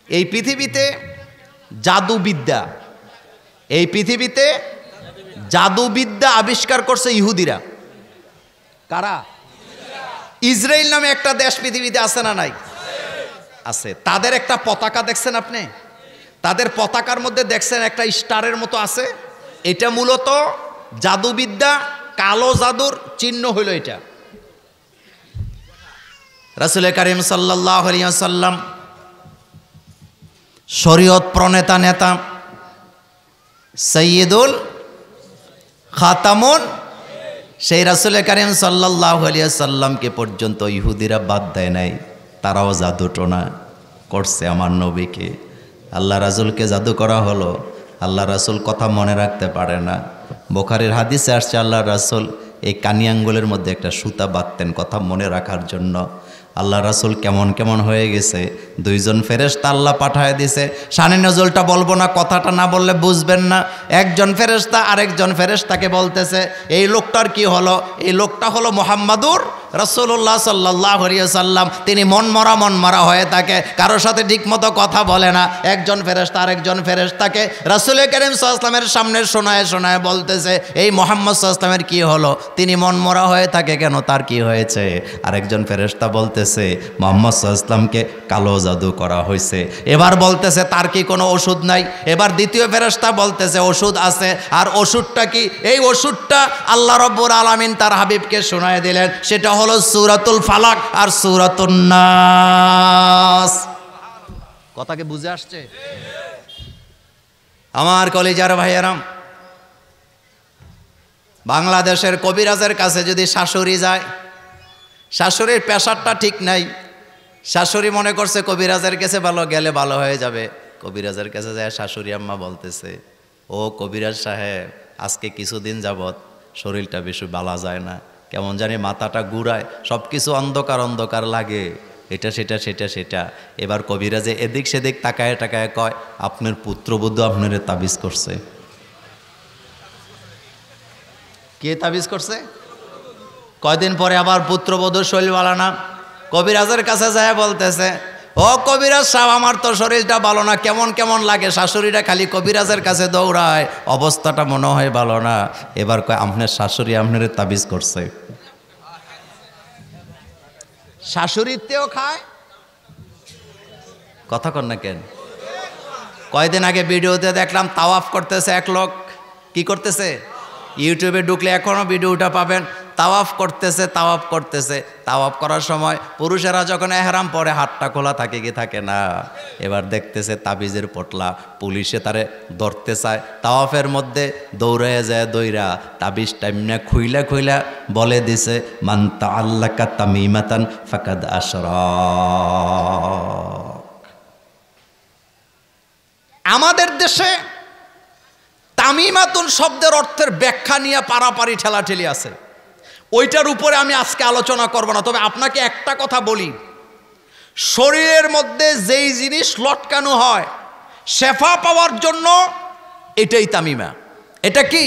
এই পৃথিবীতে জাদুবিদ্যা, এই পৃথিবীতে জাদুবিদ্যা আবিষ্কার করছে ইহুদিরা। কারা? ইসরায়েল নামে একটা দেশ পৃথিবীতে আছে না নাই? আছে। তাদের একটা পতাকা দেখছেন আপনি? তাদের পতাকার মধ্যে দেখছেন একটা স্টারের মতো আছে। এটা মূলত জাদুবিদ্যা, কালো জাদুর চিহ্ন হইল এটা। রাসূল কারীম সাল্লাল্লাহু আলাইহি ওয়াসাল্লাম শরীয়ত প্রণেতা নেতা, সাইয়্যিদুল খাতামুন, সেই রাসূল কারীম সাল্লাল্লাহু আলাইহি ওয়াসাল্লামকে পর্যন্ত ইহুদিরা বাদ দেয় নাই। তারাও জাদুটোনা করছে আমার নবীকে। আল্লাহ রাসূলকে জাদু করা হলো। আল্লাহ রাসূল কথা মনে রাখতে পারে না। বুখারীর হাদিসে আসছে আল্লাহ রাসূল এই কানি আঙ্গুলের মধ্যে একটা সুতা বাঁধতেন কথা মনে রাখার জন্য। আল্লাহ রাসূল কেমন কেমন হয়ে গেছে। দুইজন ফেরেশতা আল্লাহ পাঠায় দিছে। শানে নজুলটা বলবো না, কথাটা না বললে বুঝবেন না। একজন ফেরেশতা আরেকজন ফেরেশতাকে বলতেছে, এই লোকটার কি হলো? এই লোকটা হলো মুহাম্মাদুর রাসূলুল্লাহ সাল্লাল্লাহু আলাইহি ওয়াসাল্লাম। তিনি মনমরা হয়ে থাকে, কারোর সাথে ঠিকমতো কথা বলে না। একজন ফেরেশতা আরেকজন ফেরেশতাকে রাসূল কারীম সাল্লাল্লাহু আলাইহি ওয়াসাল্লামের সামনে শোনায় বলতেছে, এই মুহাম্মদ সাল্লাল্লাহু আলাইহি ওয়াসাল্লামের কি হলো? তিনি মনমরা হয়ে থাকে কেন? তার কি হয়েছে? আরেকজন ফেরেশতা বলতেছে, মুহাম্মদ সাল্লাল্লাহু আলাইহি ওয়াসাল্লামকে কালো জাদু করা হয়েছে। এবার বলতেছে, তার কি কোনো ওষুধ নাই? এবার দ্বিতীয় ফেরেশতা বলতেছে, ওষুধ আছে। আর ওষুধটা কি? এই ওষুধটা আল্লাহ রাব্বুল আলামিন তার হাবিবকে শোনায় দিলেন। সেটা হলো সূরাতুল ফালাক আর সূরাতুন নাস। কথা কি বুঝে আসছে? আমার কলিজার ভাইয়েরা, বাংলাদেশের কবিরাজের কাছে যদি শাশুড়ি যায়, শাশুড়ির প্রেশারটা ঠিক নাই, শাশুড়ি মনে করছে কবিরাজের কাছে ভালো গেলে ভালো হয়ে যাবে। কবিরাজের কাছে যায় শাশুড়ি আম্মা বলতেছে, ও কবিরাজ সাহেব, আজকে কিছুদিন যাবৎ শরীরটা বেশি ভালো যায় না, কেমন জানি মাথাটা ঘুরায়, সব কিছু অন্ধকার অন্ধকার লাগে, এটা সেটা সেটা সেটা। এবার কবিরাজে এদিক সেদিক তাকায় টাকায় কয়, আপনার পুত্রবধূ আপনার তাবিজ করছে। কে তাবিজ করছে? কয়দিন পরে আবার পুত্রবধূ শরীর ভালো না, কবিরাজের কাছে যায় বলতেছে, ও কবিরাজ সাহেব, আমার তো শরীরটা ভালো না, কেমন কেমন লাগে। শাশুড়িটা খালি কবিরাজের কাছে দৌড়ায়, অবস্থাটা মনে হয় ভালো না। এবার কয়, আপনার শাশুড়ি আপনার তাবিজ করছে। শাশুড়িতেও খায়, কথা কন না কেন? কয়দিন আগে ভিডিওতে দেখলাম তাওয়াফ করতেছে এক লোক। কি করতেছে? ইউটিউবে ঢুকলে এখনও ভিডিওটা পাবেন। তাওয়াফ করতেছে। তাওয়াফ করার সময় পুরুষেরা যখন এহরাম পরে হাতটা খোলা থাকে কি থাকে না? এবার দেখতেছে তাবিজের পটলা, পুলিশে তারে ধরতে চায়। তাওয়াফের মধ্যে দৌড়ে যায়, দৌড়া তাবিজ টাইমনা খুইলা বলে দিছে, মান তাআল্লাকা তামিমাতান ফাকাদ আশরাক। আমাদের দেশে তামিমাতুন শব্দের অর্থের ব্যাখ্যা নিয়ে পারাপারি ঠেলাঠেলি আছে। ওইটার উপরে আমি আজকে আলোচনা করব না। তবে আপনাকে একটা কথা বলি, শরীরের মধ্যে যেই জিনিস লটকানো হয় শেফা পাওয়ার জন্য, এটাই তামিমা। এটা কি?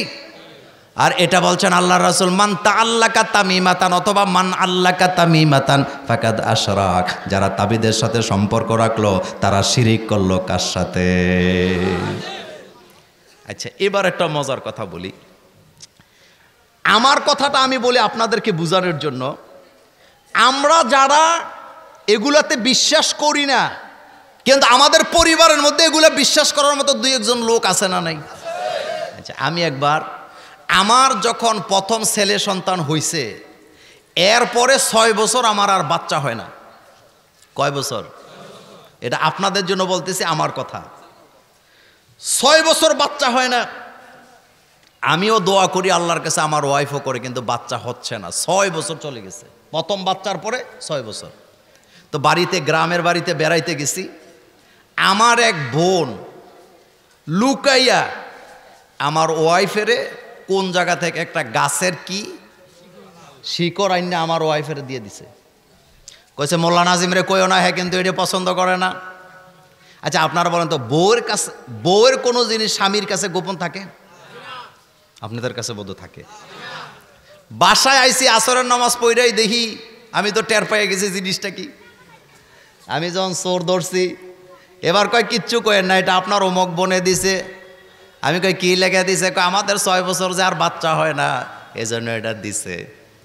আর এটা বলছেন আল্লাহ রাসূল, মান তাআল্লাকা তামিমাতান, অথবা মান আল্লাকা তামিমাতান ফাকাদ আশরাক। যারা তাবিদের সাথে সম্পর্ক রাখলো তারা শিরিক করলো। কার সাথে? আচ্ছা, এবার একটা মজার কথা বলি। আমার কথাটা আমি বলি আপনাদেরকে বোঝানোর জন্য। আমরা যারা এগুলাতে বিশ্বাস করি না, কিন্তু আমাদের পরিবারের মধ্যে এগুলা বিশ্বাস করার মতো দুই একজন লোক আছে না নাই? আচ্ছা, আমি একবার, আমার যখন প্রথম ছেলে সন্তান হইছে, এরপরে 6 বছর আমার আর বাচ্চা হয় না। কয় বছর? এটা আপনাদের জন্য বলতেছি, আমার কথা। 6 বছর বাচ্চা হয় না। আমিও দোয়া করি আল্লাহর কাছে, আমার ওয়াইফও করে, কিন্তু বাচ্চা হচ্ছে না। 6 বছর চলে গেছে, প্রথম বাচ্চার পরে 6 বছর। তো বাড়িতে, গ্রামের বাড়িতে বেড়াইতে গেছি। আমার এক বোন লুকাইয়া আমার ওয়াইফেরে কোন জায়গা থেকে একটা গাছের কি শিকড় আইনা আমার ওয়াইফেরে দিয়ে দিছে। কইছে, মোল্লা নাজিম রে কইও না, হ্যাঁ কিন্তু এটা পছন্দ করে না। আচ্ছা, আপনারা বলেন তো, বউয়ের কাছে, বউয়ের কোনো জিনিস স্বামীর কাছে গোপন থাকে? আপনাদের কাছে বোধ থাকে। বাসায় আইসি, আসরের নামাজ পড়াই দেখি, আমি তো টের পেয়ে গেছি জিনিসটা কি। আমি যখন চোর ধরছি, এবার কয় কিচ্ছু কয়েন না, এটা আপনার অমুক বনে দিছে। আমি কই কি লেগে দিছে? কয় আমাদের 6 বছর যে আর বাচ্চা হয় না এজন্য এটা দিছে।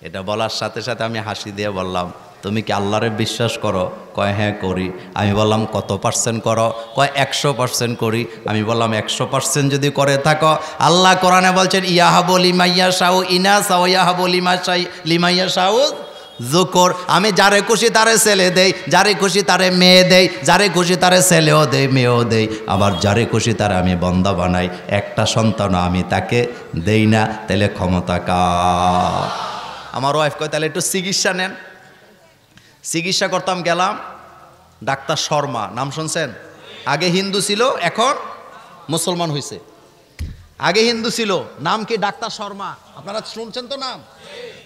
এটা বলার সাথে সাথে আমি হাসি দিয়ে বললাম, তুমি কি আল্লাহরে বিশ্বাস করো? কয় হ্যাঁ করি। আমি বললাম কত পার্সেন্ট করো? কয় 100% করি। আমি বললাম 100% যদি করে থাকো, আল্লাহ কোরআনে বলছেন ইয়াহাবু লিমাইয়া শাউ ইনাসা ওয়া ইয়াহাবু লিমাইয়া শাউ যুকর। আমি যারে খুশি তারে ছেলে দেই, যারে খুশি তারে মেয়ে দেই, যারে খুশি তারে ছেলেও দেই মেয়েও দেই, আবার যারে খুশি তারে আমি বন্দা বানাই। একটা সন্তানও আমি তাকে দেই না। তাহলে ক্ষমতা কার? আমার ওয়াইফ কয় তাহলে একটু চিকিৎসা নেন। চিকিৎসা করতাম, গেলাম ডাক্তার শর্মা, নাম শুনছেন? আগে হিন্দু ছিল, এখন মুসলমান হয়েছে। আগে হিন্দু ছিল, নাম কি? ডাক্তার শর্মা। আপনারা শুনছেন তো নাম?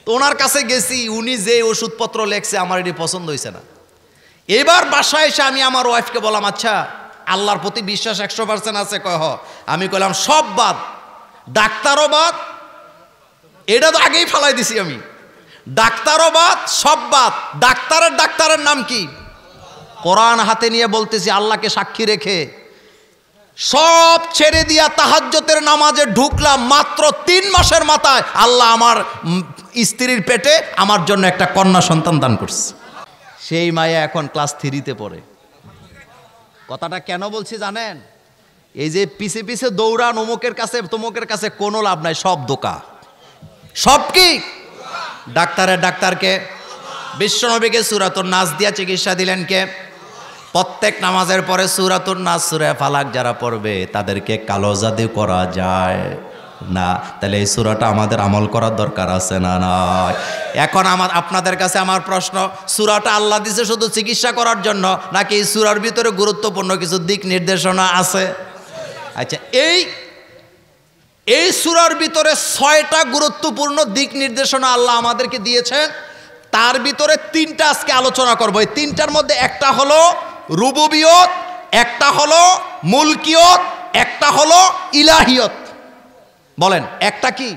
তো ওনার কাছে গেছি, উনি যে ওষুধপত্র লেখছে আমার এটি পছন্দ হয়েছে না। এবার বাসায় এসে আমি আমার ওয়াইফকে বললাম, আচ্ছা আল্লাহর প্রতি বিশ্বাস 100% আছে? কয় হ। আমি কইলাম সব বাদ, ডাক্তারও বাদ। এটা তো আগেই ফালাই দিছি আমি। ডাক্তারও বাদ, সব বাদ। ডাক্তারের নাম কি? কোরআন হাতে নিয়ে বলতেছি, আল্লাহকে সাক্ষী রেখে সব ছেড়ে দিয়া তাহাজ্জুদের নামাজে ঢুকলাম। মাত্র 3 মাসের মাথায় আল্লাহ আমার স্ত্রীর পেটে আমার জন্য একটা কন্যা সন্তান দান করছে। সেই মায়া এখন ক্লাস 3-তে পড়ে। কথাটা কেন বলছি জানেন? এই যে পিছে পিছে দৌড়ান অমুকের কাছে তমুকের কাছে, কোনো লাভ নাই, সব ধোঁকা। সব কি? ডাক্তারকে বিশ্বনবীকে সূরাতুন নাস দিয়া চিকিৎসা দিলেন কে? প্রত্যেক নামাজের পরে সূরাতুন নাস সূরা ফালাক যারা পড়বে তাদেরকে কালো জাদু করা যায় না। তাহলে এই সূরাটা আমাদের আমল করার দরকার আছে না নাই? এখন আপনাদের কাছে আমার প্রশ্ন, সূরাটা আল্লাহ দিছে শুধু চিকিৎসা করার জন্য, নাকি এই সূরার ভিতরে গুরুত্বপূর্ণ কিছু দিক নির্দেশনা আছে? আচ্ছা, এই সূরার ভিতরে 6টা গুরুত্বপূর্ণ দিক নির্দেশনা আল্লাহ আমাদেরকে দিয়েছেন। তার ভিতরে 3টা আজকে আলোচনা করব। এই 3টার মধ্যে একটা হলো রুবুবিয়ত, একটা হলো মুলকিয়ত, একটা হলো ইলাহিয়ত। বলেন একটা কি?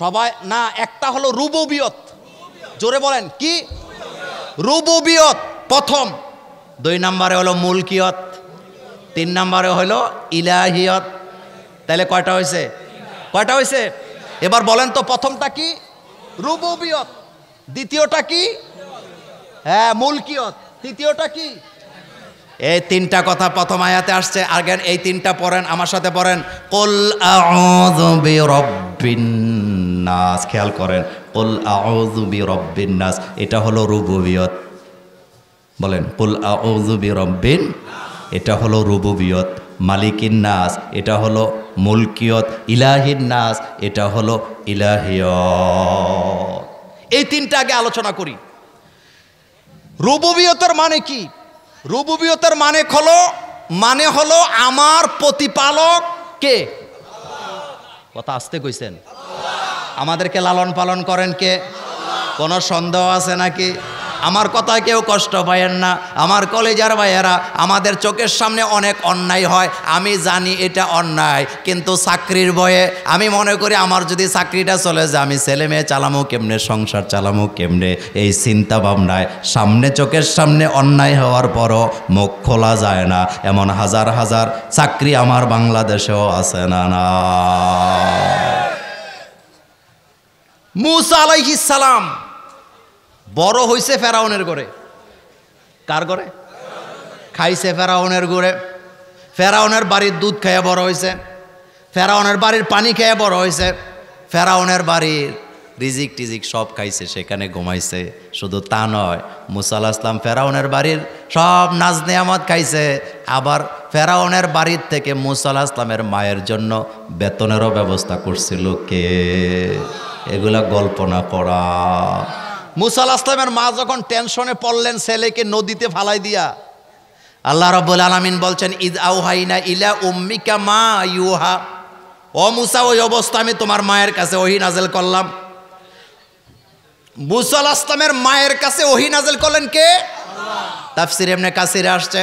সবাই না, একটা হলো রুবুবিয়ত। জোরে বলেন কি? রুবুবিয়ত প্রথম। 2 নম্বরে হলো মুলকিয়ত, 3 নম্বরে হলো ইলাহিয়ত। তাহলে কয়টা হয়েছে? কয়টা হয়েছে? এবার বলেন তো, প্রথমটা কি? রুবুবিয়ত। দ্বিতীয়টা কি? হ্যাঁ মুলকিয়ত। তৃতীয়টা কি? এই 3টা কথা প্রথম আয়াতে আসছে। আগে এই 3টা পড়েন, আমার সাথে পড়েন। কুল আউযু বিরাব্বিন নাস। খেয়াল করেন, কুল আউযু বিরাব্বিন নাস, এটা হলো রুবুবিয়ত। বলেন কুল আউযু বিরাব্বিন, এটা হলো রুবুবিয়ত। মালিকিন নাস, এটা হলো মুলকিয়ত। ইলাহিন নাস, এটা হলো ইলাহিয়ত। এই 3টা আগে আলোচনা করি। রুবুবিয়তের মানে কি? রুবুবিয়তের মানে হলো আমার প্রতিপালক কে? কথা আসতে কইছেন? আমাদেরকে লালন পালন করেন কে? কোনো সন্দেহ আছে নাকি? আমার কথায় কেউ কষ্ট পায়েন না। আমার কলেজার ভাইয়েরা, আমাদের চোখের সামনে অনেক অন্যায় হয়, আমি জানি এটা অন্যায়, কিন্তু চাকরির ভয়ে আমি মনে করি আমার যদি চাকরিটা চলে যায় আমি ছেলে মেয়ে চালামো কেমনে, সংসার চালামো কেমনে, এই চিন্তা ভাবনায় সামনে চোখের সামনে অন্যায় হওয়ার পরও মুখ খোলা যায় না। এমন হাজার হাজার চাকরি আমার বাংলাদেশেও আছে না? না। মূসা আলাইহিস সালাম বড় হইছে ফেরাউনের ঘরে। কার ঘরে? খাইছে ফেরাউনের ঘরে। ফেরাউনের বাড়ির দুধ খেয়ে বড় হয়েছে, ফেরাউনের বাড়ির পানি খেয়ে বড় হয়েছে, ফেরাউনের বাড়ির রিজিক টিজিক সব খাইছে, সেখানে ঘুমাইছে। শুধু তা নয়, মূসা আলাইহিস সালাম ফেরাউনের বাড়ির সব নাজ নেয়ামত খাইছে। আবার ফেরাউনের বাড়ির থেকে মূসা আলাইহিস সালামের মায়ের জন্য বেতনেরও ব্যবস্থা করছিল কে? এগুলা গল্প না করা। মূসা আলাইহিস সালামের মা যখন টেনশনে পড়লেন ছেলেকে নদীতে ফালাই দিয়া, আল্লাহ রাব্বুল আলামিন বলছেন ইয আওহাইনা ইলা উম্মিকা মা ইউহা। ও মূসা, ওই অবস্থা আমি তোমার মায়ের কাছে ওহী নাযিল করলাম। মূসা আলাইহিস সালামের মায়ের কাছে ওহী নাযিল করলেন কে? আল্লাহ। তাফসীর ইবনে কাসিরে আসছে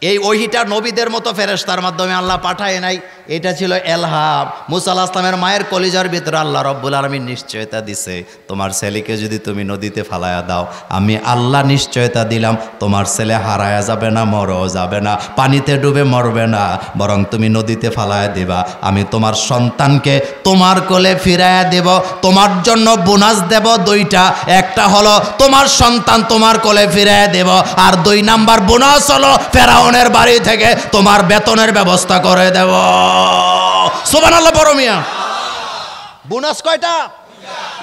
এই ওহীটা নবীদের মতো ফেরেশতার মাধ্যমে আল্লাহ পাঠায় নাই, এটা ছিল এলহাম। মুসা আলাইহিস সালামের মায়ের কলিজার ভিতরে আল্লাহ রব্বুল আলামিন নিশ্চয়তা দিছে, তোমার ছেলেকে যদি তুমি নদীতে ফালায়া দাও, আমি আল্লাহ নিশ্চয়তা দিলাম তোমার ছেলে হারায়া যাবে না, মরও যাবে না, পানিতে ডুবে মরবে না, বরং তুমি নদীতে ফালায়া দিবা, আমি তোমার সন্তানকে তোমার কোলে ফিরাইয়া দেব। তোমার জন্য বোনাস দেব দুইটা, একটা হলো তোমার সন্তান তোমার কোলে ফিরাইয়া দেব, আর 2 নাম্বার বোনাস হলো ফেরাউনের বাড়ি থেকে তোমার বেতনের ব্যবস্থা করে দেব। সুবহানাল্লাহ বড় মিয়া। বোনাস কয়টা?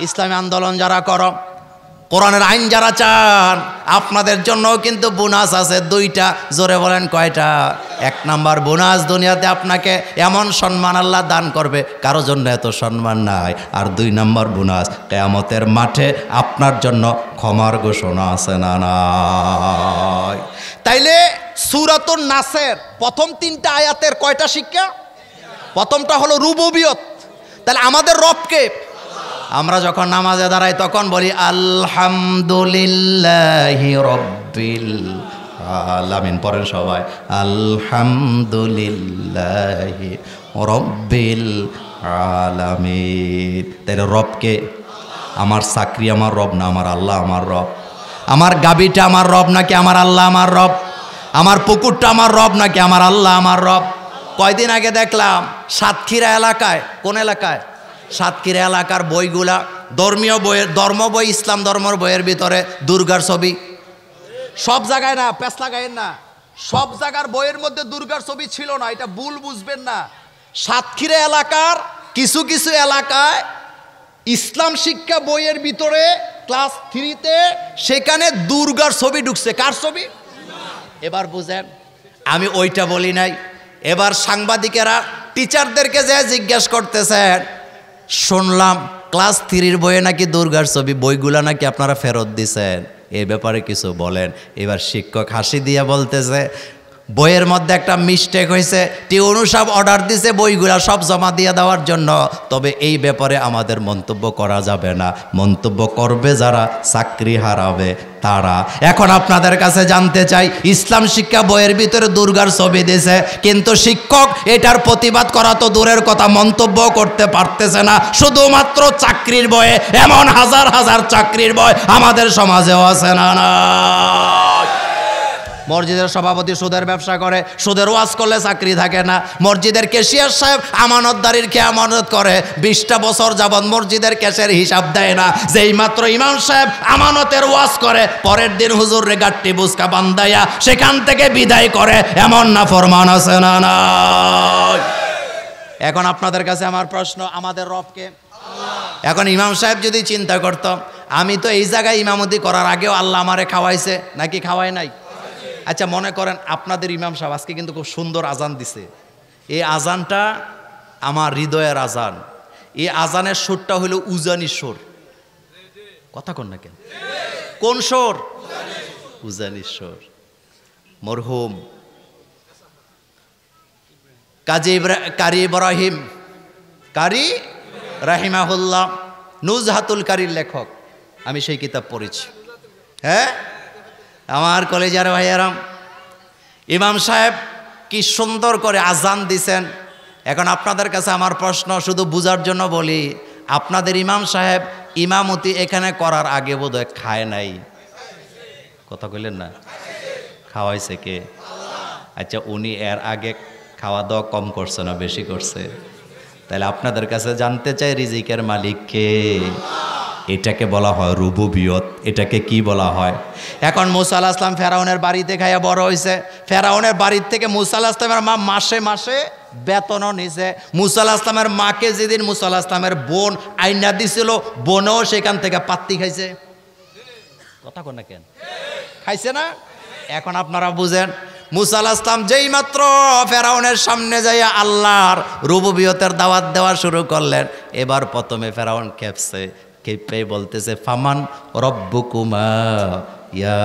ইসলামী আন্দোলন যারা করো, কোরআনের আইন যারা চান, আপনাদের জন্য কিন্তু বোনাস আছে 2টা। জোরে বলেন কয়টা? 1 নাম্বার বোনাস, দুনিয়াতে আপনাকে এমন সম্মান আল্লাহ দান করবে কারো জন্য এত সম্মান নাই। আর 2 নাম্বার বোনাস, কিয়ামতের মাঠে আপনার জন্য ক্ষমার ঘোষণা আছে না নাই? তাইলে সূরাতুন নাসের প্রথম 3টা আয়াতের কয়টা শিক্ষা? প্রথমটা হলো রুবুবিয়ত। তাহলে আমাদের রবকে আমরা যখন নামাজে দাঁড়াই তখন বলি আলহামদুলিল্লাহি রব্বিল আলামিন। পড়েন সবাই আলহামদুলিল্লাহি রব্বিল আলামিন। তাহলে রবকে, আমার চাকরি আমার রব না আমার আল্লাহ আমার রব? আমার গাবিটা আমার রব নাকি আমার আল্লাহ আমার রব? আমার পুকুরটা আমার রব নাকি আমার আল্লাহ আমার রব? কয়দিন আগে দেখলাম সাতক্ষীরা এলাকায়, কোন এলাকায়? সাতক্ষীরা এলাকার বইগুলা, ধর্মীয় বইয়ের, ধর্ম বই, ইসলাম ধর্মের বইয়ের ভিতরে দুর্গার ছবি। সব জায়গায় না, পেছ লাগাইন না, সব জায়গার বইয়ের মধ্যে দুর্গার ছবি ছিল না, এটা ভুল বুঝবেন না। সাতক্ষীরা এলাকার কিছু কিছু এলাকায় ইসলাম শিক্ষা বইয়ের ভিতরে ক্লাস 3-তে সেখানে দুর্গার ছবি ঢুকছে। কার ছবি? এবার বুঝেন, আমি ওইটা বলি নাই। এবার সাংবাদিকেরা টিচারদেরকে যে জিজ্ঞাসা করতেছেন, শুনলাম ক্লাস 3-র বইয়ে নাকি দুর্গার ছবি, বইগুলা নাকি আপনারা ফেরত দিছেন, এই ব্যাপারে কিছু বলেন। এবার শিক্ষক হাসি দিয়ে বলতেছে, বইয়ের মধ্যে একটা মিস্টেক হয়েছে, টিউনু সাহেব অর্ডার দিছে বইগুলা সব জমা দিয়ে দেওয়ার জন্য, তবে এই ব্যাপারে আমাদের মন্তব্য করা যাবে না, মন্তব্য করবে যারা চাকরি হারাবে তারা। এখন আপনাদের কাছে জানতে চাই, ইসলাম শিক্ষা বইয়ের ভিতরে দুর্গার ছবি দিয়েছে, কিন্তু শিক্ষক এটার প্রতিবাদ করা তো দূরের কথা, মন্তব্য করতে পারতেছে না। শুধুমাত্র চাকরির বইয়ে, এমন হাজার হাজার চাকরির বই আমাদের সমাজেও আছে না না? মসজিদের সভাপতি সুদের ব্যবসা করে, সুদের ওয়াজ করলে চাকরি থাকে না। মসজিদের ক্যাশিয়ার সাহেব আমানতদারির খেয়ামত করে, 20টা বছর যাবৎ মসজিদের ক্যাশের হিসাব দেয় না। যেই মাত্র ইমাম সাহেব আমানতের ওয়াজ করে, পরের দিন হুজুর রে গাট্টি বুসকা বান্দাইয়া সেখান থেকে বিদায় করে, এমন না ফরমান আছে না না? এখন আপনাদের কাছে আমার প্রশ্ন, আমাদের রবকে? এখন ইমাম সাহেব যদি চিন্তা করত, আমি তো এই জায়গায় ইমামতি করার আগেও আল্লাহ আমারে খাওয়াইছে নাকি খাওয়ায় নাই? আচ্ছা মনে করেন আপনাদের ইমাম সাহেব আজকে কিন্তু খুব সুন্দর আজান দিছে, এই আজানটা আমার হৃদয়ের আজান, এই আজানের সুরটা হলো উজানি সুর। কথা কন না কেন? কোন সুর? উজানি সুর। মরহুম কারি ইব্রাহিম কারি রাহিমাহুল্লাহ, নুজহাতুল কারির লেখক, আমি সেই কিতাব পড়েছি। হ্যাঁ আমার কলেজের ভাইয়ারাম, ইমাম সাহেব কি সুন্দর করে আজান দিছেন। এখন আপনাদের কাছে আমার প্রশ্ন, শুধু বুঝার জন্য বলি, আপনাদের ইমাম সাহেব ইমামতি এখানে করার আগে বোধহয় খায় নাই? কথা কইলেন না? খাওয়াইছে কে? আচ্ছা উনি এর আগে খাওয়া দাওয়া কম করছে না বেশি করছে? তাহলে আপনাদের কাছে জানতে চাই, রিজিকের মালিক কে? এটাকে বলা হয় রুবুবিয়ত। এটাকে কি বলা হয়? এখন মুসা আলাইহিস সালাম ফেরাউনের বাড়িতে খাইয়া বড় হয়েছে। ফেরাউনের বাড়ির থেকে মুসা আলাইহিস সালামের মা মাসে মাসে বেতনও নিছে। মুসা আলাইহিস সালামের মাকে যেদিন মুসা আলাইহিস সালামের বোন আইনা দিছিল, বোনও সেখান থেকে পাত্তি খাইছে। কথা কন না কেন? খাইছে না? এখন আপনারা বুঝেন, মুসা আলাইহিস সালাম যেই মাত্র ফেরাউনের সামনে যাইয়া আল্লাহর রুবুবিয়তের দাওয়াত দেওয়া শুরু করলেন, এবার প্রথমে ফেরাউন খেপছে, খেপে বলতেছে, ফামান রব্বুকুমা ইয়া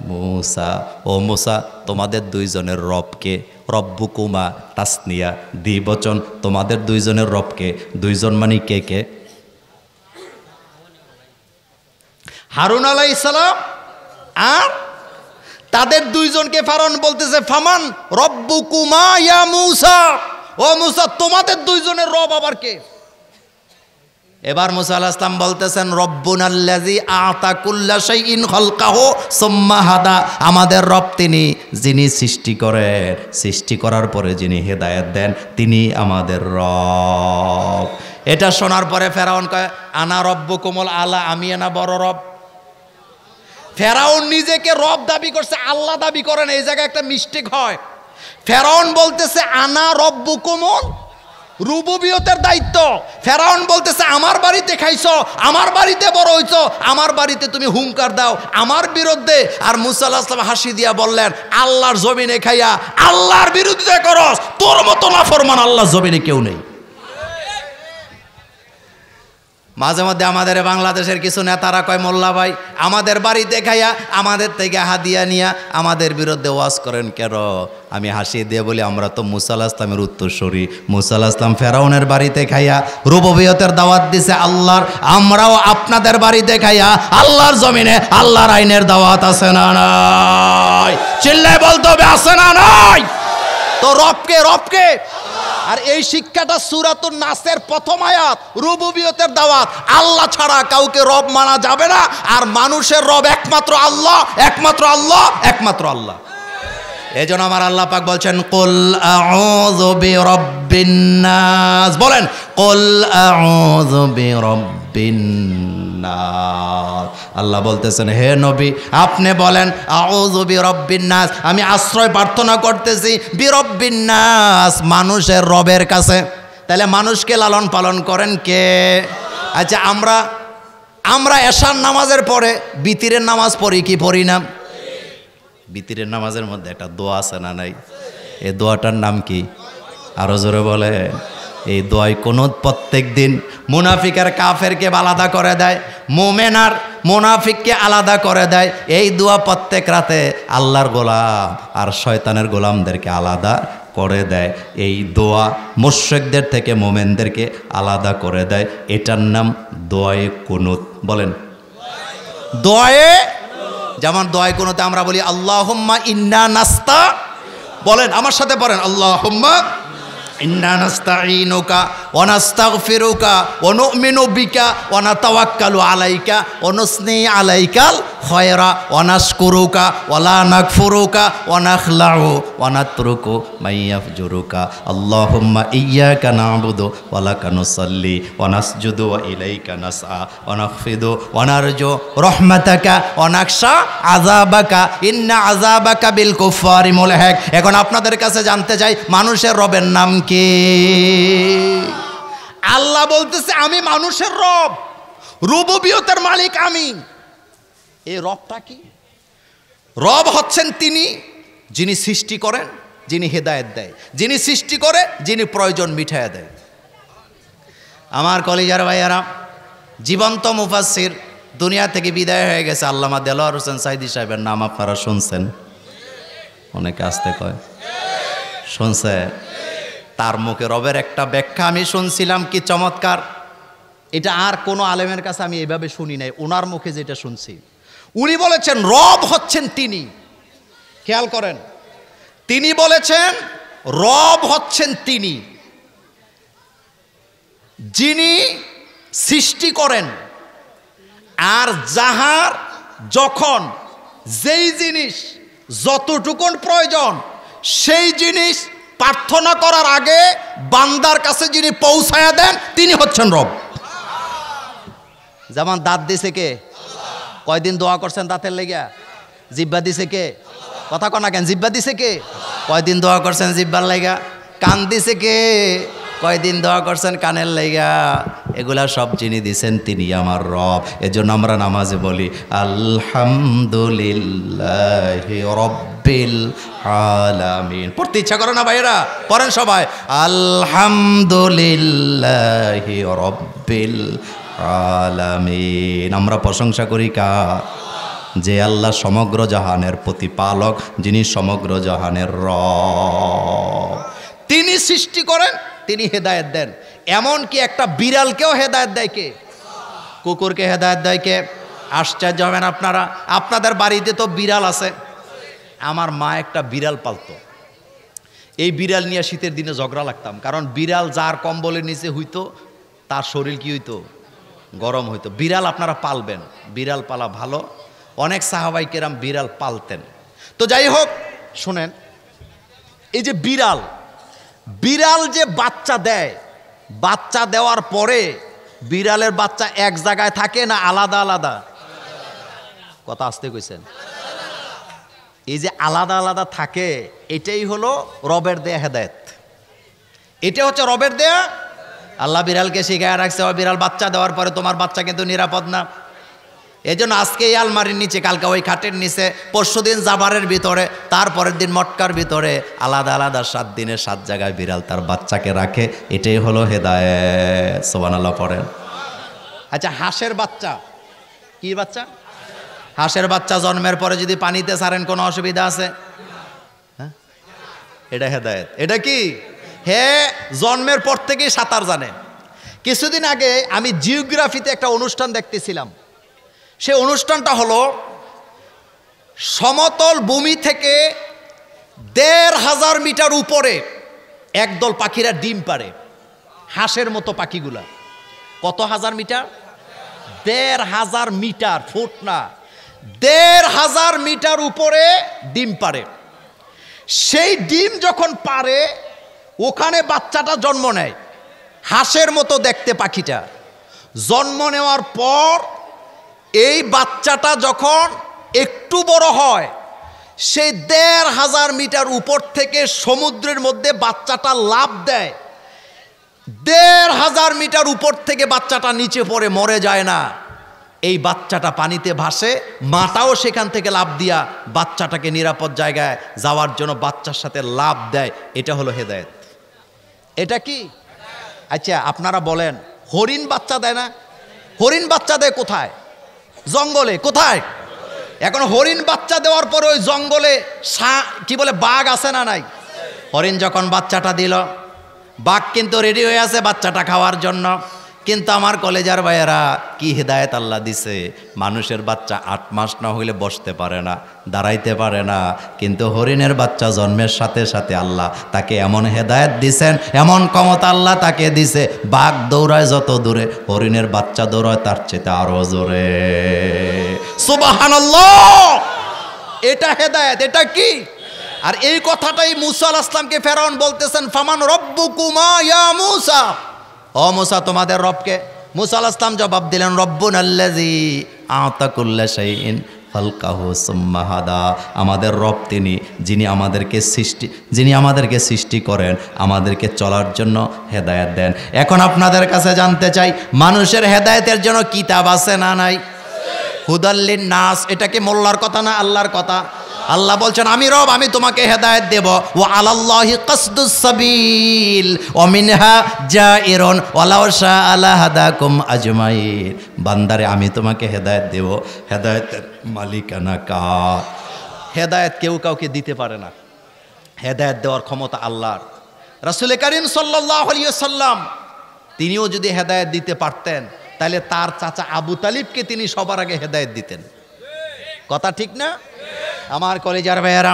মুসা, ও মুসা তোমাদের দুইজনের রবকে? রব্বুকুমা তাসনিয়া দ্বিবচন, তোমাদের দুইজনের রবকে? দুইজন মানে কে কে? হারুন আলাইহিস সালাম আর তাদের দুইজনকে ফেরাউন বলতেছে, ফামান রব্বুকুমা ইয়া মুসা, ও মুসা তোমাদের দুইজনের রব আবার কে? এবার মুসা আলাইহিস সালাম বলতেছেন রব্বুনাল্লাযী আতা কুল্লা শাইইন খালকাহু সুম্মা হাদা, আমাদের রব তিনি যিনি সৃষ্টি করেন, সৃষ্টি করার পরে যিনি হেদায়েত দেন, তিনি আমাদের রব। এটা শোনার পরে ফেরাউন কয় আনা রব্বুকুমুল আলা, আমি না বড় রব। ফেরাউন নিজেকে রব দাবি করছে, আল্লাহ দাবি করেন। এই জায়গায় একটা মিস্টেক হয়। ফেরাউন বলতেছে আনা রব্বুকুমুল, রুবুবিয়তের দায়িত্ব। ফেরাউন বলতেছে আমার বাড়িতে খাইছো, আমার বাড়িতে বড় হইছো, আমার বাড়িতে তুমি হুঙ্কার দাও আমার বিরুদ্ধে। আর মুসা আলাইহিস সালাম হাসি দিয়া বললেন আল্লাহর জমিনে খাইয়া আল্লাহর বিরুদ্ধে করস, তোর মতো নাফরমান আল্লাহর জমিনে কেউ নেই। মাঝে মধ্যে আমাদের বাংলাদেশের কিছু নেতারা কয় মোল্লা ভাই আমাদের বাড়িতে খাইয়া আমাদের থেকে হাদিয়া নিয়া আমাদের বিরুদ্ধে ওয়াজ করেন কেন? আমি হাসি দিয়ে বলি আমরা তো মুসা আলাইহিস সালামের উত্তরসূরি। মুসা আলাইহিস সালাম ফেরাউনের বাড়িতে খাইয়া রুবুবিয়তের দাওয়াত দিছে আল্লাহর, আমরাও আপনাদের বাড়িতে খাইয়া আল্লাহর জমিনে আল্লাহর আইনের দাওয়াত আছে না নাই? চিল্লায় বলতে হবে আছে না নাই? তো রবকে রবকে। আর এই শিক্ষাটা সূরাতুন নাসের প্রথম আয়াত, রুবুবিয়তের দাওয়াত। আল্লাহ ছাড়া কাউকে রব মানা যাবে না। আর মানুষের রব একমাত্র আল্লাহ, একমাত্র আল্লাহ, একমাত্র আল্লাহ। এজন্য আমার আল্লাহ পাক বলছেন কুল আউযু বিরাব্বিন নাস, বলেন কুল আউযু বিরাব্বিন নাস। আল্লাহ বলতেছেন হে নবী আপনি বলেন আউযু বিরাব্বিন নাস, আমি আশ্রয় প্রার্থনা করতেছি বিরাব্বিন নাস, মানুষের রবের কাছে। তাহলে মানুষকে লালন পালন করেন কে? আচ্ছা আমরা এশার নামাজের পরে বিতিরের নামাজ পড়ি কি পড়ি না? বিতিরের নামাজের মধ্যে একটা দোয়া আছে না নাই? এই দোয়াটার নাম কি? আরো জোরে বলে। এই দোয়াই কুনুত প্রত্যেক দিন মুনাফিক আর কাফেরকে আলাদা করে দেয়, মুমিন আর মুনাফিককে আলাদা করে দেয়। এই দোয়া প্রত্যেক রাতে আল্লাহর গোলাম আর শয়তানের গোলামদেরকে আলাদা করে দেয়। এই দোয়া মুশরিকদের থেকে মুমিনদেরকে আলাদা করে দেয়। এটার নাম দোয়ায়ে কুনুত। বলেন দোয়ায়ে, যেমন দোয়ায়ে কুনুতে আমরা বলি আল্লাহুম্মা ইন্না নাস্তা, বলেন আমার সাথে পড়েন আল্লাহুম্মা ইন্না নাস্তাঈনুকা ওয়া নাস্তাগফিরুকা ওয়া নু'মিনু বিকা ওয়া নাতাওয়াক্কালু আলাইকা ওয়া নুসনি আলাইকাল খায়রা ওয়া নাশকুরুকা ওয়া লা নাকফুরুকা ওয়া নাখলাউ ওয়া নাতরুকু মাইয়াফজুরুকা আল্লাহুম্মা ইয়্যাকা না'বুদু ওয়া লাকা নুসাল্লি ওয়া নাসজুদু ওয়া ইলাইকা নাসআ ওয়া নাখফিদু ওয়া নারজু রাহমাতাকা ওয়া নাখশা আযাবাকা ইন্না আযাবাকা বিল কুফফারি মুলহিক। এখন আপনাদের কাছে জানতে চাই মানুষের রবের নাম কি? আল্লাহ বলতেছে আমি মানুষের রব, রুবুবিয়তের মালিক আমি। এই রবটা কি? রব হচ্ছেন তিনি যিনি সৃষ্টি করেন, যিনি হেদায়েত দেয়, যিনি সৃষ্টি করে, যিনি প্রয়োজন মিটায়া দেয়। আমার কলিজার ভাইয়ারা, জীবন্ত মুফাসসির দুনিয়া থেকে বিদায় হয়ে গেছে আল্লামা দেলোয়ার হোসেন সাইদি সাহেবের নাম আপনারা শুনছেন? অনেকে আসতে কয় শুনছে। তার মুখে রবের একটা ব্যাখ্যা আমি শুনছিলাম, কি চমৎকার। এটা আর কোনো আলেমের কাছে আমি এইভাবে শুনি নাই, ওনার মুখে যেটা শুনছি। উনি বলেছেন রব হচ্ছেন তিনি। খেয়াল করেন, তিনি বলেছেন রব হচ্ছেন তিনি যিনি সৃষ্টি করেন, আর যাহার যখন যেই জিনিস যতটুকুন প্রয়োজন সেই জিনিস প্রার্থনা করার আগে বান্দার কাছে যিনি পৌঁছায়া দেন তিনি হচ্ছেন রব। যেমন দাঁত দিছে কে? কয়দিন দোয়া করছেন দাঁতের লেগা? জিব্বা দিছে কে? কথা কনা কেন? জিব্বা দিছে কে? কয়দিন দোয়া করছেন জিব্বার লেগা? কান দিছে কে? কয়দিন দোয়া করছেন কানের লেগা? এগুলা সব যিনি দিছেন তিনি আমার রব। এজন্য আমরা নামাজে বলি আলহামদুলিল্লাহি রব্বিল আলামিন। পড়তে ইচ্ছা করে না ভাইরা? পড়েন সবাই আলহামদুলিল্লাহি রব্বিল আলামিন। আমরা প্রশংসা করি কার? যে আল্লাহ সমগ্র জাহানের প্রতিপালক, যিনি সমগ্র জাহানের রব। তিনি সৃষ্টি করেন, তিনি হেদায়েত দেন। এমন কি একটা বিড়ালকেও হেদায়েত দেয় কে? কুকুরকে হেদায়েত দেয় কে? আশ্চর্য হবেন আপনারা, আপনাদের বাড়িতে তো বিড়াল আছে। আমার মা একটা বিড়াল পালতো। এই বিড়াল নিয়ে শীতের দিনে ঝগড়া লাগতাম, কারণ বিড়াল যার কম্বলের নিচে হইতো তার শরীর কি হইতো, গরম হইতো। বিড়াল আপনারা পালবেন, বিড়াল পালা ভালো, অনেক সাহাবাই কেরাম বিড়াল পালতেন। তো যাই হোক, শোনেন, এই যে বিড়াল, বিড়াল যে বাচ্চা দেয়, বাচ্চা দেওয়ার পরে বিড়ালের বাচ্চা এক জায়গায় থাকে না আলাদা আলাদা? কথা আসতে কইছেন? এই যে আলাদা আলাদা থাকে, এটাই হলো রবের দেয়া হেদায়েত। এটা হচ্ছে রবের দেয়া। আল্লাহ বিড়ালকে শিখায় রাখছে, বিড়াল বাচ্চা দেওয়ার পরে তোমার বাচ্চা কিন্তু নিরাপদ না। এই জন্য আজকে এই আলমারির নিচে, কালকে ওই খাটের নিচে, পরশুদিন জাবারের ভিতরে, তারপরের দিন মটকার ভিতরে, আলাদা আলাদা 7 দিনে 7 জায়গায় বিড়াল তার বাচ্চাকে রাখে। এটাই হলো হেদায়েত। সুবহানাল্লাহ পড়েন। আচ্ছা, হাঁসের বাচ্চা, কি বাচ্চা? হাঁসের বাচ্চা জন্মের পরে যদি পানিতে ছাড়েন কোনো অসুবিধা আছে? হ্যাঁ, এটা হেদায়েত। এটা কি? হে, জন্মের পর থেকেই সাঁতার জানে। কিছুদিন আগে আমি জিওগ্রাফিতে একটা অনুষ্ঠান দেখতেছিলাম। সে অনুষ্ঠানটা হলো সমতল ভূমি থেকে 1500 মিটার উপরে একদল পাখিরা ডিম পাড়ে, হাঁসের মতো পাখিগুলা। কত হাজার মিটার? 1500 মিটার, ফুট না, 1500 মিটার উপরে ডিম পাড়ে। সেই ডিম যখন পাড়ে, ওখানে বাচ্চাটা জন্ম নেয়, হাঁসের মতো দেখতে পাখিটা। জন্ম নেওয়ার পর এই বাচ্চাটা যখন একটু বড় হয়, সেই 1500 মিটার উপর থেকে সমুদ্রের মধ্যে বাচ্চাটা লাফ দেয়। 1500 মিটার উপর থেকে বাচ্চাটা নিচে পড়ে, মরে যায় না। এই বাচ্চাটা পানিতে ভাসে, মাটাও সেখান থেকে লাফ দিয়া বাচ্চাটাকে নিরাপদ জায়গায় যাওয়ার জন্য বাচ্চার সাথে লাফ দেয়। এটা হলো হেদায়েত। এটা কি? আচ্ছা, আপনারা বলেন, হরিণ বাচ্চা দেয় না? হরিণ বাচ্চা দেয় কোথায়? জঙ্গলে। কোথায়? এখন হরিণ বাচ্চা দেওয়ার পরে ওই জঙ্গলে কি বলে, বাঘ আছে না নাই? হরিণ যখন বাচ্চাটা দিল, বাঘ কিন্তু রেডি হয়ে আছে বাচ্চাটা খাওয়ার জন্য। কিন্তু আমার কলেজার ভাইয়েরা, কি হেদায়েত আল্লাহ দিছে! মানুষের বাচ্চা 8 মাস না হইলে বসতে পারে না, দাঁড়াইতে পারে না, কিন্তু হরিণের বাচ্চা জন্মের সাথে সাথে আল্লাহ তাকে এমন হেদায়েত দিছেন, এমন ক্ষমতা আল্লাহ তাকে দিছে, বাঘ দৌড়ায় যত দূরে, হরিণের বাচ্চা দৌড়ায় তার চেয়ে আরো জোরে। সুবহানাল্লাহ! এটা হেদায়েত। এটা কি? আর এই কথাটাই মুসা আলাইহিস সালামকে ফেরাউন বলতেছেন, ফামান রব্বুকুমা ইয়া মুসা, ও মুসা তোমাদের রবকে? মুসা আলাইহিস সালাম জবাব দিলেন, রব্বুনাল্লাযী আ'তা কুল্লা শাইইন খালকাহু সুম্মা হাদা। আমাদের রব তিনি, যিনি আমাদেরকে সৃষ্টি করেন, আমাদেরকে চলার জন্য হেদায়েত দেন। এখন আপনাদের কাছে জানতে চাই, মানুষের হেদায়েতের জন্য কিতাব আছে না নাই? হুদাল্লিন নাস। এটা কি মোল্লার কথা না আল্লাহর কথা? আল্লাহ বলছেন, আমি রব, আমি তোমাকে হেদায়েত দেব। ওয়া আলাল্লাহি কাসদুস সাবিল ওয়া মিনহা জাইরুন ওয়ালাউ শাআ লাহাদাকুম আজমাইন। বান্দারে, আমি তোমাকে হেদায়েত দেব। হেদায়েতের মালিকানা কার? হেদায়েত কেউ কাউকে দিতে পারে না, হেদায়েত দেওয়ার ক্ষমতা আল্লাহর। রাসূল করিম সাল্লাল্লাহু আলাইহি ওয়াসাল্লাম তিনিও যদি হেদায়েত দিতে পারতেন, তাহলে তার চাচা আবু তালিবকে তিনি সবার আগে হেদায়েত দিতেন। কথা ঠিক না? আমার কলেজার ভাইয়েরা,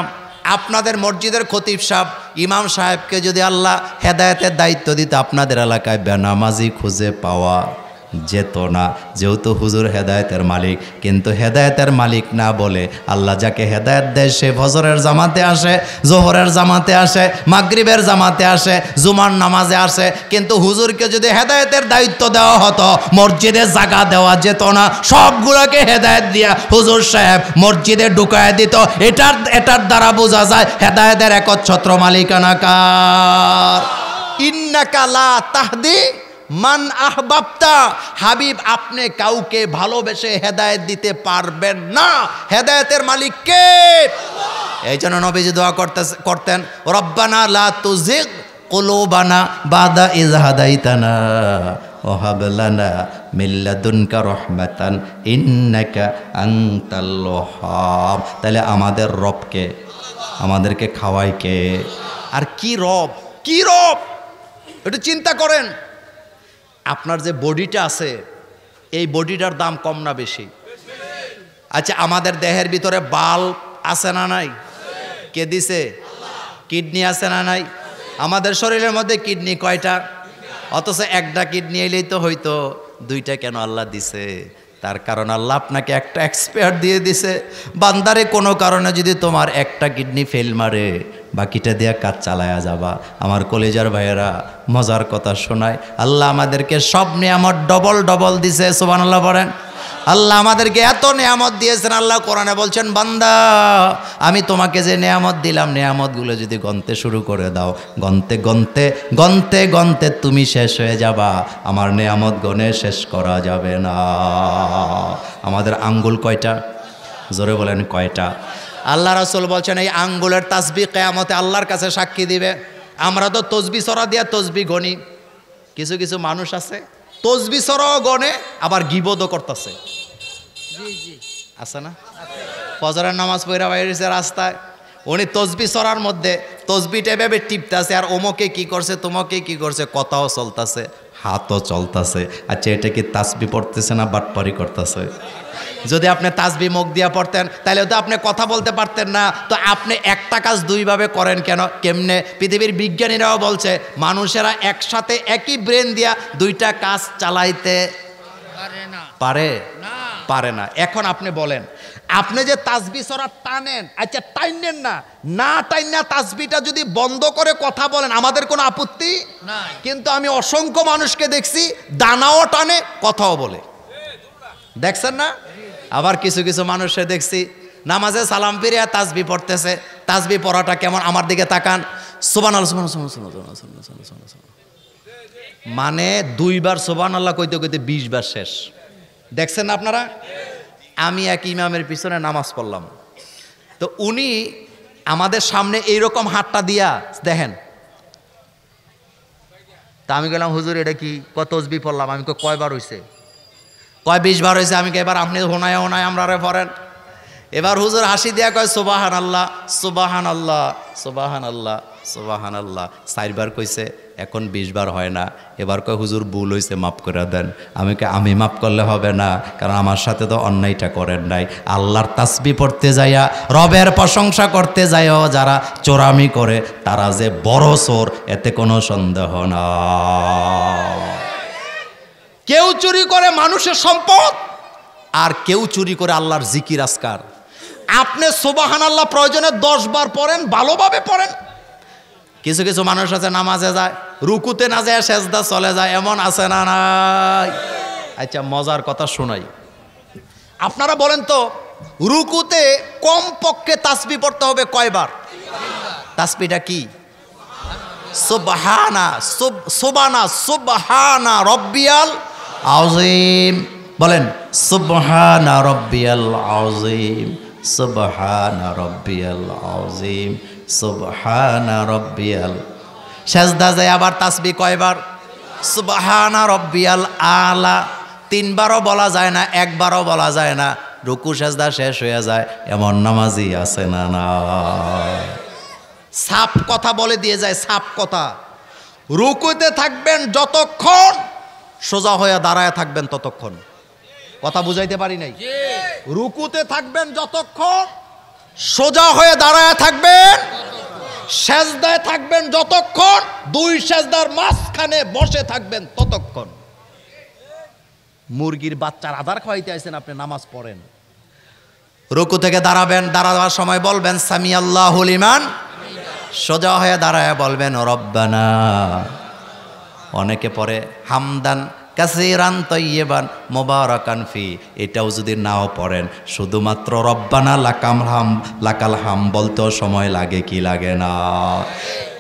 আপনাদের মসজিদের খতিব সাহেব, ইমাম সাহেবকে যদি আল্লাহ হেদায়েতের দায়িত্ব দিতে, আপনাদের এলাকায় বেনামাজি খুঁজে পাওয়া যেত না। যেহেতু হুজুর হেদায়েতের মালিক, কিন্তু হেদায়েতের মালিক না বলে আল্লাহ যাকে হেদায়েত দেয় সে ফজরের জামাতে আসে, জোহরের জামাতে আসে, মাগরিবের জামাতে আসে, জুমার নামাজে আসে। কিন্তু হুজুরকে যদি হেদায়েতের দায়িত্ব দেওয়া হতো, মসজিদে জায়গা দেওয়া যেত না, সবগুলোকে হেদায়েত দিয়া হুজুর সাহেব মসজিদে ঢুকায় দিত। এটার দ্বারা বোঝা যায় হেদায়েতের একচ্ছত্র মালিকানা কার। ইন্নাকা লা তাহদি মান আহবাবতা। হাবিব, আপনি কাউকে ভালোবেসে হেদায়েত দিতে পারবেন না, হেদায়েতের মালিক কে? এই জন্য নবীজি দোয়া করতেন, রব্বানা লা তুজিগ কুলুবানা বাদা ইয হাদাইতানা ওয়া হাব লানা মিন লাদুনকা রাহমাতান ইন্নাকা আনতাল ওয়াহ্হাব। তাহলে আমাদের রবকে, আমাদেরকে খাওয়ায় কে? আর কি রব, কি রব? একটু চিন্তা করেন। আপনার যে বডিটা আছে, এই বডিটার দাম কম না বেশি? আচ্ছা, আমাদের দেহের ভিতরে বাল্ব আছে না নাই? কে দিছে? কিডনি আছে না নাই? আমাদের শরীরের মধ্যে কিডনি কয়টা? অথচ একটা কিডনি এলেই তো হয়তো, দুইটা কেন আল্লাহ দিছে? তার কারণ আল্লাহ আপনাকে একটা এক্সপায়ার দিয়ে দিছে। বান্দারে কোনো কারণে যদি তোমার একটা কিডনি ফেল মারে, বাকিটা দিয়ে কাজ চালায়া যাবা। আমার কলেজার ভাইয়েরা, মজার কথা শোনায়, আল্লাহ আমাদেরকে সব নিয়ামত ডবল ডবল দিছে। সুবহানাল্লাহ বলেন। আল্লাহ আমাদেরকে এত নিয়ামত দিয়েছেন। আল্লাহ কোরআনে বলছেন, বান্দা আমি তোমাকে যে নিয়ামত দিলাম, নিয়ামতগুলো যদি গনতে শুরু করে দাও, গনতে গনতে গনতে গনতে তুমি শেষ হয়ে যাবা। আমার নিয়ামত গনে শেষ করা যাবে না। আমাদের আঙ্গুল কয়টা? জোরে বলেন কয়টা? আল্লাহ রাসূল বলছেন এই আঙ্গুলের তাসবিহ কিয়ামতে আল্লাহর কাছে সাক্ষী দিবে। আমরা তো তসবিহ সরা দিয়া তসবিহ গনি, কিছু কিছু মানুষ আছে তসবিহ সরাও গনে, আবার গীবতও করতেছে। আছে না? ফজরের নামাজ পড়া বাইরেছে রাস্তায়, উনি তসবিহ সরার মধ্যে তসবিহটা এভাবে টিপতেছে, আর ওমকে কি করছে, তোমাকে কি করছে, কথাও চলতেছে, হাতও চলতেছে। আচ্ছা, এটা কি তাসবিহ পড়তেছে না বাটপারি করতেছে? যদি আপনি তাসবিহ মুখ দিয়া পড়তেন তাহলে তো আপনি কথা বলতে পারতেন না। তো আপনি একটা কাজ দুইভাবে করেন কেন? কেমনে? পৃথিবীর বিজ্ঞানীরাও বলছে মানুষেরা একসাথে একই ব্রেন দিয়া দুইটা কাজ চালাইতে পারে না। এখন আপনি বলেন, আপনি যে তাসবিহ সরা টানেন, আচ্ছা টাইনেন না, না টাইনা তাসবিহটা যদি বন্ধ করে কথা বলেন, আমাদের কোনো আপত্তি নাই। কিন্তু আমি অসংখ্য মানুষকে দেখছি দানাও টানে কথাও বলে, দেখছেন না? আবার কিছু কিছু মানুষে দেখছি নামাজে সালাম ফিরিয়া তাসবিহ পড়তেছে। তাসবিহ পড়াটা কেমন? আমার দিকে তাকান, সুবহানাল্লাহ সুবহানাল্লাহ, মানে 2 বার সুবহানাল্লাহ কইতে কইতে 20 বার শেষ। দেখছেন না আপনারা? আমি এক ইমামের পিছনে নামাজ পড়লাম, তো উনি আমাদের সামনে এইরকম হাতটা দিয়া দেখেন, তা আমি গেলাম, হুজুর এটা কি? কত তসবিহ পড়লাম। আমি কয়বার হইছে? কয় 20 বার হয়েছে। আমি এবার আপনি হোনায় আমরা পড়েন। এবার হুজুর হাসি দিয়া কয় সুবহানাল্লাহ সুবহানাল্লাহ সুবহানাল্লাহ সুবহানাল্লাহ। 4 বার কইছে, এখন 20 বার হয় না। এবার কয় হুজুর ভুল হয়েছে, মাফ করে দেন। আমি মাফ করলে হবে না, কারণ আমার সাথে তো অন্যায়টা করেন নাই। আল্লাহর তাসবিহ পড়তে যাইয়া, রবের প্রশংসা করতে যাইও যারা চোরামি করে, তারা যে বড় চোর, এতে কোনো সন্দেহ না। কেউ চুরি করে মানুষের সম্পদ, আর কেউ চুরি করে আল্লাহর জিকির আজকার। আপনি সুবহানাল্লাহ প্রয়োজনে 10 বার পড়েন, ভালোভাবে পড়েন। কিছু কিছু মানুষ আছে নামাজে যায়, রুকুতে না যায় সেজদা চলে যায়, এমন আছে না নাই? আচ্ছা, মজার কথা শোনাই। আপনারা বলেন তো, রুকুতে কম পক্ষে তাসবিহ পড়তে হবে কয়বার? তাসবিহটা কি? সুবহানা রব্বিয়াল আযীম। বলেন সুবহানা রব্বিয়াল আযীম, সুবহানা রব্বিয়াল আযীম, সুবহানা রব্বিয়াল। সেজদা যায় আবার তাসবিহ কয়বার? সুবহানা রব্বিয়াল আলা। 3 বারও বলা যায় না, 1 বারও বলা যায় না, রুকু সেজদা শেষ হয়ে যায়। এমন নামাজি আছে না? না, সাপ কথা বলে দিয়ে যায়, সাপ কথা। রুকুতে থাকবেন যতক্ষণ, সোজা হয়ে দাঁড়ায় থাকবেন ততক্ষণ। কথা বুঝাইতে পারি নাই? রুকুতে থাকবেন যতক্ষণ, সোজা হয়ে দাঁড়ায় থাকবেন, সেজদায় থাকবেন যতক্ষণ, 2 সেজদার মাঝখানে বসে থাকবেন ততক্ষণ। মুরগির বাচ্চার আধার খাওয়াইতে আইছেন আপনি, নামাজ পড়েন। রুকু থেকে দাঁড়াবেন, দাঁড়াবার সময় বলবেন সামি আল্লাহু লিমান, সোজা হয়ে দাঁড়ায় বলবেন রব্বানা। অনেকে পড়ে হামদান কাসীরান তাইয়্যিবান মুবারাকান ফি, এটাও যদি নাও পড়েন, শুধুমাত্র রব্বানা লাকাল হাম বলতেও সময় লাগে কি লাগে না?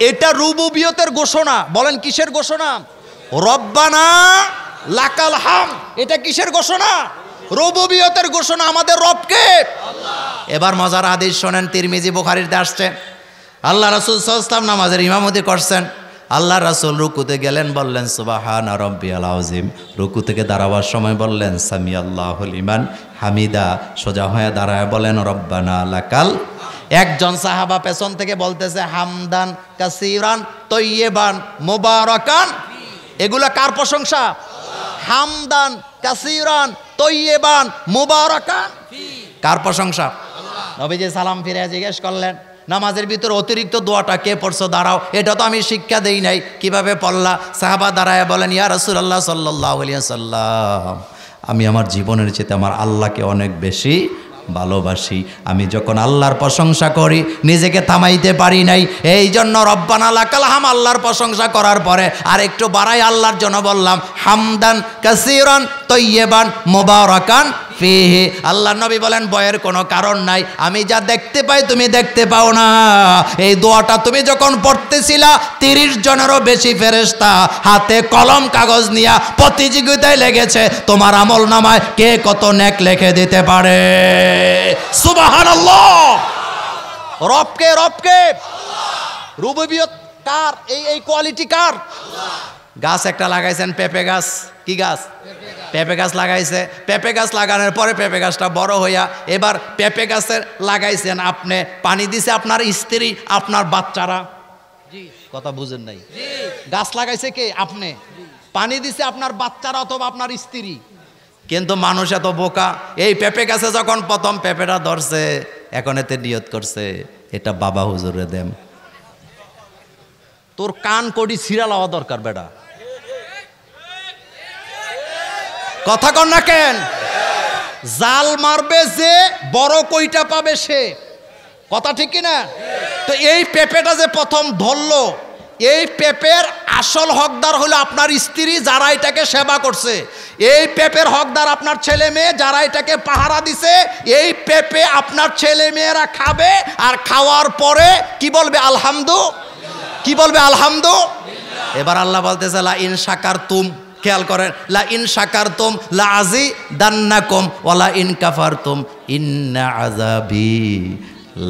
এটা রুবুবিয়তের ঘোষণা। বলেন কিসের ঘোষণা? রব্বানা লাকাল হাম। এটা কিসের ঘোষণা? রুবুবিয়তের ঘোষণা। আমাদের রবকে আল্লাহ। এবার মজার হাদিস শোনেন, তিরমিজি বুখারীতে আসছে। আল্লাহ রাসূল সাল্লাল্লাহু আলাইহি ওয়াসাল্লাম নামাজের ইমামতি করছেন। আল্লাহ রাসূল রুকুতে গেলেন, বললেন সুবহানা রাব্বিয়াল আযীম। রুকু থেকে দাঁড়াবার সময় বললেন সামি আল্লাহু লিমান হামিদা। সোজা হয়ে দাঁড়ায় বলেন রব্বানা লাকাল। একজন সাহাবা পেছন থেকে বলতেছে হামদান কাসীরান তাইয়্যিবান মুবারাকান। এগুলা কার প্রশংসা? হামদান কাসীরান তাইয়্যিবান মুবারাকান। কার প্রশংসা? নবীজি সালাম ফিরে জিজ্ঞেস করলেন নামাজের ভিতরে অতিরিক্ত দোয়াটা কে পড়ছো দাঁড়াও, এটা তো আমি শিক্ষা দেই নাই, কিভাবে পড়লা? সাহাবা দাঁড়ায় বলেন, ইয়া রাসূলুল্লাহ সাল্লাল্লাহু আলাইহি ওয়াসাল্লাম, আমি আমার জীবনের চেয়ে আমার আল্লাহকে অনেক বেশি ভালোবাসি। আমি যখন আল্লাহর প্রশংসা করি নিজেকে থামাইতে পারি নাই, এই জন্য রব্বানা লাকাল হাম আল্লাহর প্রশংসা করার পরে আর একটু বাড়াই আল্লাহর জন্য বললাম হামদান কাসীরান তাইয়্যিবান মুবারাকান ফিহি। আল্লাহর নবী বলেন ভয়ের কোনো কারণ নাই, আমি যা দেখতে পাই তুমি দেখতে পাও না। এই দোয়াটা তুমি যখন পড়তেছিলা 30 জনেরও বেশি ফেরেশতা হাতে কলম কাগজ নিয়ে প্রতিযোগিতায় লেগেছে তোমার আমল নামায় কে কত নেক লিখে দিতে পারে। সুবহানাল্লাহ। রবকে রবকে রুবুবিয়ত কার? এই কোয়ালিটি কার? গাছ একটা লাগাইছেন পেঁপে গাছ, কি গাছ? পেঁপে গাছ লাগাইছে। পেঁপে গাছ লাগানোর পরে পেঁপে গাছটা বড় হইয়া এবার পেঁপে গাছের লাগাইছেন আপনি, পানি দিছে আপনার স্ত্রী, আপনার বাচ্চারা। কথা বুঝেন নাই? গাছ লাগাইছে কে? আপনি। পানি দিছে আপনার বাচ্চারা অথবা আপনার স্ত্রী। কিন্তু মানুষ এত বোকা, এই পেঁপে গাছে যখন প্রথম পেঁপেটা ধরছে এখন এতে নিয়ত করছে এটা বাবা হুজুরে দেন। তোর কান কড়ি ছিঁড়া লওয়া দরকার বেটা, কথা কন না কেন? জাল মারবে যে বড় কইটা পাবে সে, কথা ঠিক কিনা? তো এই পেঁপেটা যে প্রথম ধরলো, এই পেঁপের আসল হকদার হলো আপনার স্ত্রী যারা এটাকে সেবা করছে, এই পেঁপের হকদার আপনার ছেলে মেয়ে যারা এটাকে পাহারা দিছে। এই পেঁপে আপনার ছেলে মেয়েরা খাবে আর খাওয়ার পরে কি বলবে? আলহামদু। কি বলবে? আলহামদু। এবার আল্লাহ বলতেছে লা ইন শাকারতুম, খেয়াল করেন, লা ইন শাকারতুম লা আযীদান্নাকুম ওয়া লা ইন কাফারতুম ইন্না আযাবি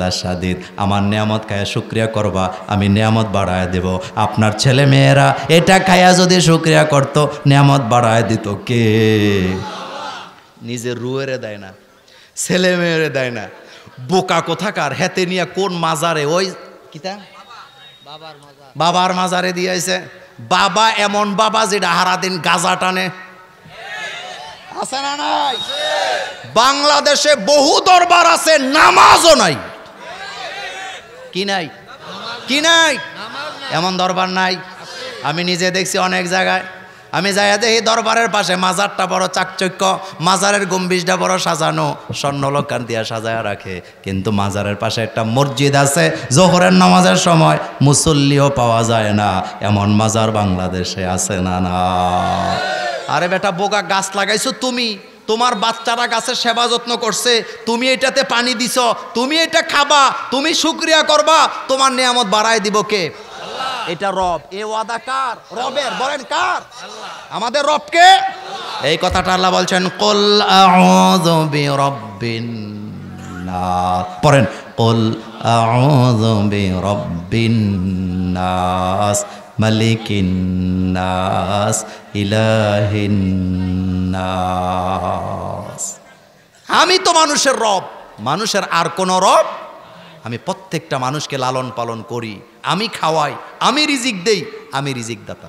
লাশাদীদ। আমার নিয়ামত খায়া শুকরিয়া করবা, আমি নিয়ামত বাড়ায় দেব। আপনার ছেলে মেয়েরা এটা খায়া যদি শুকরিয়া করত নিয়ামত বাড়ায় দিত কে? নিজের রুয়েরে দেয় না, ছেলে মেয়েরে দেয় না। বোকা কোথাকার, হেতে নিয়ে কোন মাজারে, ওই কিতা বাবার মাজারে দিয়েছে। বাবা এমন বাবা যেটা হারাদিন গাঁজা টানে, আছে না নাই? বাংলাদেশে বহু দরবার আছে, নামাজও নাই। কি নাই? কি নাই? এমন দরবার নাই। আমি নিজে দেখছি অনেক জায়গায়, আমি যাইয়া দেখি দরবারের পাশে মাজারটা বড় চাকচক্য, মাজারের গম্বুজটা বড় সাজানো, স্বর্ণলক্ষান দিয়া সাজায়া রাখে, কিন্তু মাজারের পাশে একটা মসজিদ আছে, জোহরের নামাজের সময় মুসল্লিও পাওয়া যায় না। এমন মাজার বাংলাদেশে আছে না? না। আরে বেটা বোকা, গাছ লাগাইছো তুমি, তোমার বাচ্চারা গাছের সেবা যত্ন করছে, তুমি এটাতে পানি দিছ, তুমি এটা খাবা, তুমি শুকরিয়া করবা, তোমার নিয়ামত বাড়ায় দিব কে? এটা রব। এ ওয়াদা কার? রবের। বলেন কার? আমাদের রবকে। এই কথাটা আল্লাহ বলছেন কুল আউযু বিরাব্বিন নাস। পড়েন কুল আউযু বিরাব্বিন নাস মালিকিন নাস ইলাহিন নাস। আমি তো মানুষের রব, মানুষের আর কোনো রব? আমি প্রত্যেকটা মানুষকে লালন পালন করি, আমি খাওয়াই, আমি রিজিক দেই, আমি রিজিক দাতা।